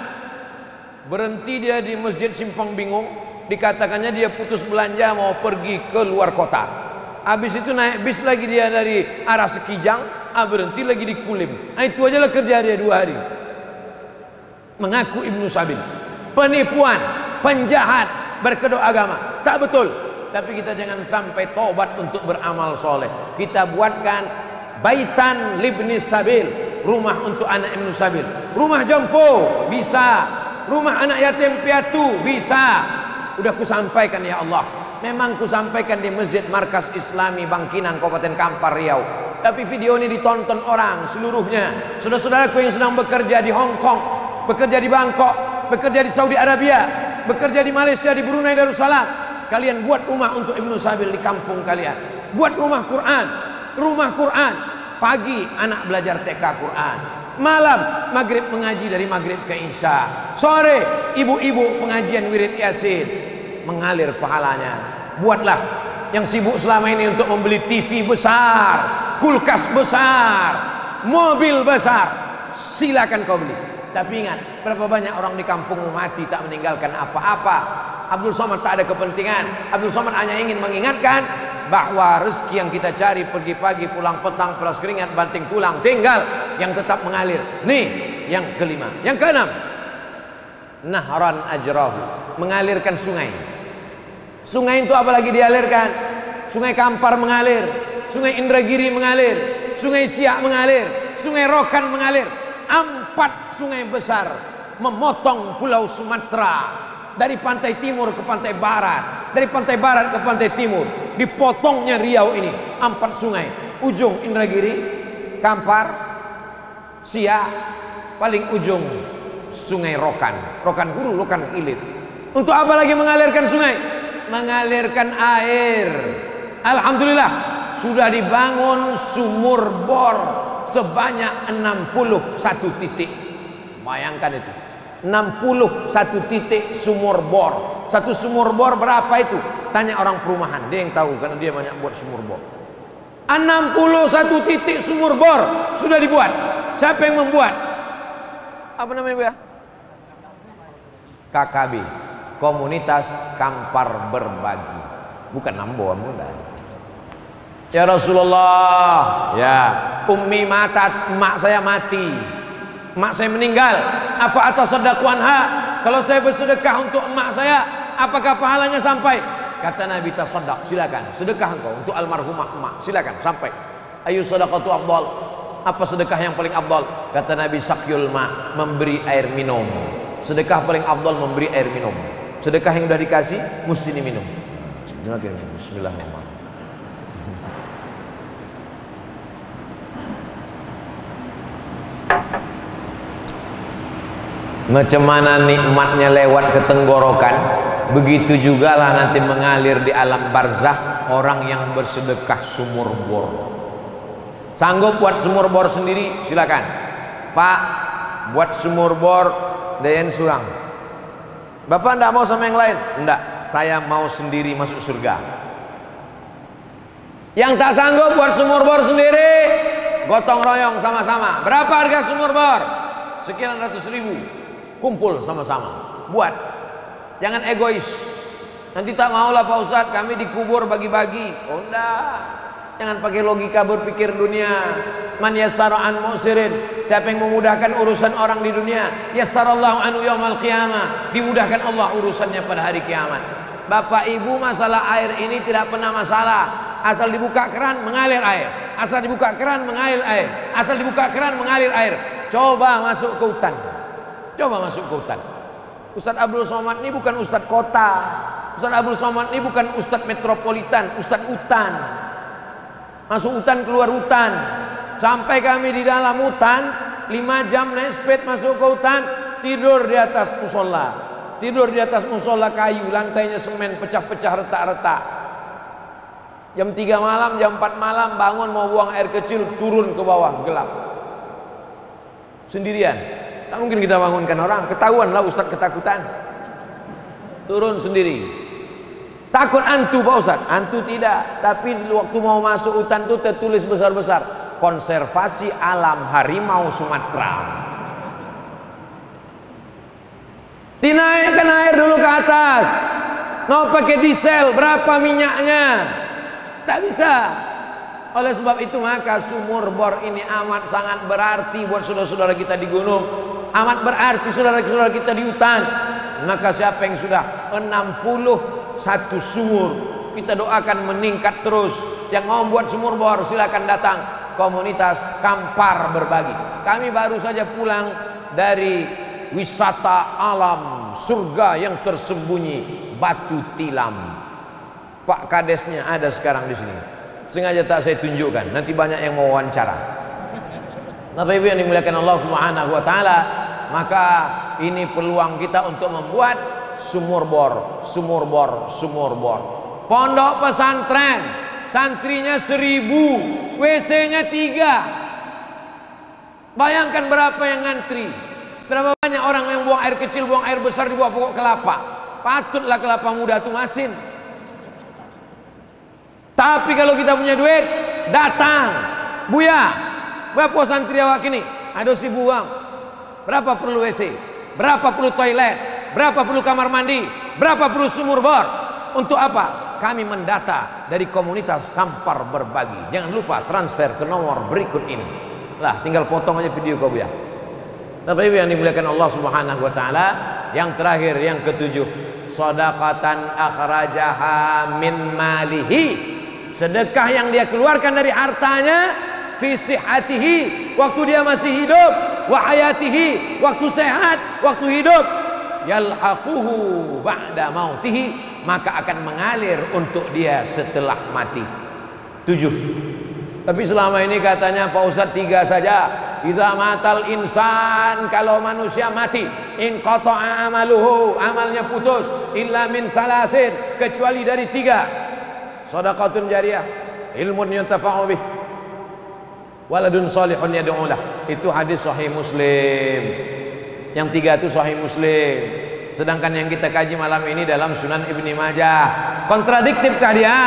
Berhenti dia di Masjid Simpang Bingung, dikatakannya dia putus belanja mau pergi ke luar kota. Habis itu naik bis lagi dia dari arah Sekijang, berhenti lagi di Kulim. Itu aja lah kerja dia 2 hari. Mengaku ibnu sabil, penipuan, penjahat, berkedok agama. Tak betul. Tapi kita jangan sampai tobat untuk beramal soleh. Kita buatkan baitan libnis sabil, rumah untuk anak ibnu sabil. Rumah jompo bisa, rumah anak yatim piatu bisa. Udah kusampaikan ya Allah. Memang kusampaikan di Masjid Markas Islami Bangkinang, Kabupaten Kampar, Riau. Tapi video ini ditonton orang seluruhnya. Saudara-saudaraku yang sedang bekerja di Hong Kong, bekerja di Bangkok, bekerja di Saudi Arabia, bekerja di Malaysia, di Brunei Darussalam, kalian buat rumah untuk ibnu sabil di kampung kalian. Buat rumah Quran, rumah Quran. Pagi anak belajar TK Quran, malam maghrib mengaji dari maghrib ke isya, sore ibu-ibu pengajian wirid yasin, mengalir pahalanya. Buatlah yang sibuk selama ini untuk membeli TV besar, kulkas besar, mobil besar, silakan kau beli. Tapi ingat, berapa banyak orang di kampung mati tak meninggalkan apa-apa. Abdul Somad tak ada kepentingan. Abdul Somad hanya ingin mengingatkan bahwa rezeki yang kita cari pergi pagi pulang petang, peras keringat banting tulang, tinggal yang tetap mengalir. Nih yang kelima. Yang keenam, nahran ajrahu, mengalirkan sungai. Sungai itu apalagi dialirkan? Sungai Kampar mengalir, Sungai Indragiri mengalir, Sungai Siak mengalir, Sungai Rokan mengalir. 4 sungai besar memotong pulau Sumatera dari pantai timur ke pantai barat, dari pantai barat ke pantai timur. Dipotongnya Riau ini 4 sungai, ujung Indragiri, Kampar, Siak, paling ujung Sungai Rokan, Rokan Hulu, Rokan Ilir. Untuk apa lagi mengalirkan sungai? Mengalirkan air. Alhamdulillah sudah dibangun sumur bor sebanyak 61 titik. Bayangkan itu, 61 titik sumur bor. Satu sumur bor berapa itu? Tanya orang perumahan, dia yang tahu karena dia banyak buat sumur bor. 61 titik sumur bor sudah dibuat. Siapa yang membuat? Apa namanya Bu ya? KKB, Komunitas Kampar Berbagi. Bukan Nambo muda. Ya Rasulullah, ya ummi matat, emak saya mati, emak saya meninggal. Afa atasaddaqu anha, kalau saya bersedekah untuk emak saya, apakah pahalanya sampai? Kata Nabi, tasaddaq, silakan sedekah engkau untuk almarhumah emak, silakan sampai. Ayu sadaqatu afdal, apa sedekah yang paling afdal? Kata Nabi, sakyul ma, memberi air minum. Sedekah paling afdal memberi air minum. Sedekah yang sudah dikasih mesti diminum. Bismillahirrahmanirrahim. Macam mana nikmatnya lewat ke tenggorokan, begitu jugalah nanti mengalir di alam barzakh orang yang bersedekah sumur bor. Sanggup buat sumur bor sendiri? Silakan. Pak, buat sumur bor Dayan Surang. Bapak enggak mau sama yang lain? Enggak, saya mau sendiri masuk surga. Yang tak sanggup buat sumur bor sendiri, gotong royong sama-sama. Berapa harga sumur bor? Sekian ratus ribu. Kumpul sama-sama, buat. Jangan egois. Nanti tak maulah Pak Ustadz, kami dikubur bagi-bagi. Oh enggak. Jangan pakai logika berpikir dunia. Man yassara an mu'sirin, siapa yang memudahkan urusan orang di dunia, yassarallahu anhu yaumal qiyamah, dimudahkan Allah urusannya pada hari kiamat. Bapak Ibu, masalah air ini tidak pernah masalah. Asal dibuka keran mengalir air, asal dibuka keran mengalir air, asal dibuka keran mengalir air. Coba masuk ke hutan, coba masuk ke hutan. Ustadz Abdul Somad ini bukan Ustadz kota, Ustadz Abdul Somad ini bukan Ustadz metropolitan, Ustadz hutan. Masuk hutan, keluar hutan. Sampai kami di dalam hutan 5 jam naik sepeda masuk ke hutan, tidur di atas musola. Tidur di atas musola kayu, lantainya semen, pecah-pecah, retak-retak. Jam 3 malam, jam 4 malam bangun mau buang air kecil, turun ke bawah, gelap. Sendirian. Tak mungkin kita bangunkan orang, ketahuan lah Ustadz ketakutan. Turun sendiri. Takut hantu Pak Ustadz? Hantu tidak, tapi waktu mau masuk hutan itu tertulis besar-besar, konservasi alam harimau Sumatera. Dinaikkan air dulu ke atas. Mau pakai diesel, berapa minyaknya? Tak bisa. Oleh sebab itu maka sumur bor ini amat sangat berarti buat saudara-saudara kita di gunung, amat berarti saudara-saudara kita di hutan. Maka siapa yang sudah 61 sumur, kita doakan meningkat terus. Yang mau buat sumur bor silakan datang komunitas Kampar Berbagi. Kami baru saja pulang dari wisata alam surga yang tersembunyi Batu Tilam. Pak Kadesnya ada sekarang di sini. Sengaja tak saya tunjukkan, nanti banyak yang mau wawancara. Bapak Ibu yang dimuliakan Allah Subhanahu wa taala, maka ini peluang kita untuk membuat sumur bor, sumur bor, sumur bor. Pondok pesantren, santrinya 1000, WC-nya 3. Bayangkan berapa yang ngantri. Berapa banyak orang yang buang air kecil, buang air besar di bawah pokok kelapa. Patutlah kelapa muda itu masin. Tapi kalau kita punya duit, datang. Buya, berapa santri awak ini? Ada 1000 uang. Berapa perlu WC? Berapa perlu toilet? Berapa perlu kamar mandi? Berapa perlu sumur bor? Untuk apa? Kami mendata dari komunitas Kampar Berbagi. Jangan lupa transfer ke nomor berikut ini. Lah, tinggal potong aja video kau Buya. Bapak Ibu yang dimuliakan Allah Subhanahu wa taala, yang terakhir yang ketujuh, shadaqatan akhrajaha min malihi. Sedekah yang dia keluarkan dari hartanya, fi sihatihi, waktu dia masih hidup, wa hayatihi, waktu sehat, waktu hidup, yalhaquhu ba'da mautihi, maka akan mengalir untuk dia setelah mati. 7. Tapi selama ini katanya Pak Ustadz 3 saja. Idza matal insan, kalau manusia mati, in qata'a amaluhu, amalnya putus, illa min salasin, kecuali dari 3. Shadaqatun jariyah, ilmun yuntafa'u bih, waladun salihun yad'ulah. Itu hadis sahih Muslim. Yang 3 itu sahih Muslim. Sedangkan yang kita kaji malam ini dalam Sunan Ibni Majah. Kontradiktifkah dia?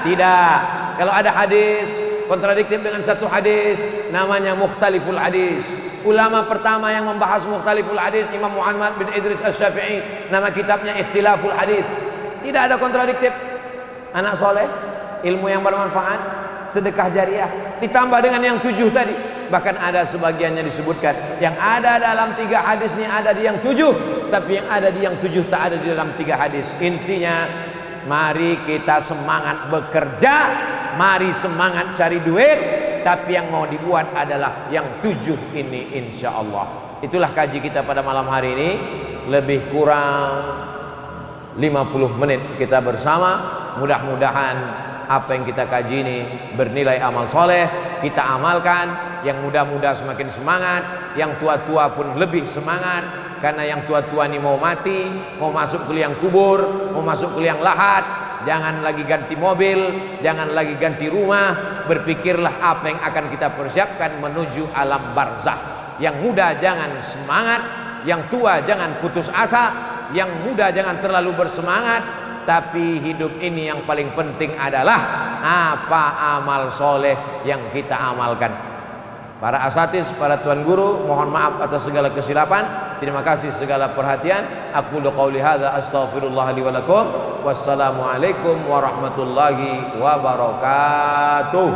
Tidak. Kalau ada hadis kontradiktif dengan satu hadis, namanya mukhtaliful hadis. Ulama pertama yang membahas mukhtaliful hadis Imam Muhammad bin Idris Asy-Syafi'i, nama kitabnya Ikhtilaful Hadis. Tidak ada kontradiktif. Anak soleh, ilmu yang bermanfaat, sedekah jariah, ditambah dengan yang 7 tadi. Bahkan ada sebagiannya disebutkan yang ada dalam 3 hadis ini ada di yang 7, tapi yang ada di yang 7 tak ada di dalam 3 hadis. Intinya, mari kita semangat bekerja, mari semangat cari duit, tapi yang mau dibuat adalah yang 7 ini, insya Allah. Itulah kaji kita pada malam hari ini. Lebih kurang 50 menit kita bersama. Mudah-mudahan apa yang kita kaji ini bernilai amal soleh, kita amalkan. Yang muda-muda semakin semangat, yang tua-tua pun lebih semangat, karena yang tua-tua ini mau mati, mau masuk ke liang kubur, mau masuk ke liang lahat. jangan lagi ganti mobil, jangan lagi ganti rumah. Berpikirlah apa yang akan kita persiapkan menuju alam barzakh. Yang muda jangan semangat, yang tua jangan putus asa, yang muda jangan terlalu bersemangat. Tapi hidup ini yang paling penting adalah apa amal soleh yang kita amalkan. Para asatiz, para tuan guru, mohon maaf atas segala kesilapan. Terima kasih segala perhatian. Aku qouli hadza astaghfirullah li wa lakum. Wassalamualaikum warahmatullahi wabarakatuh.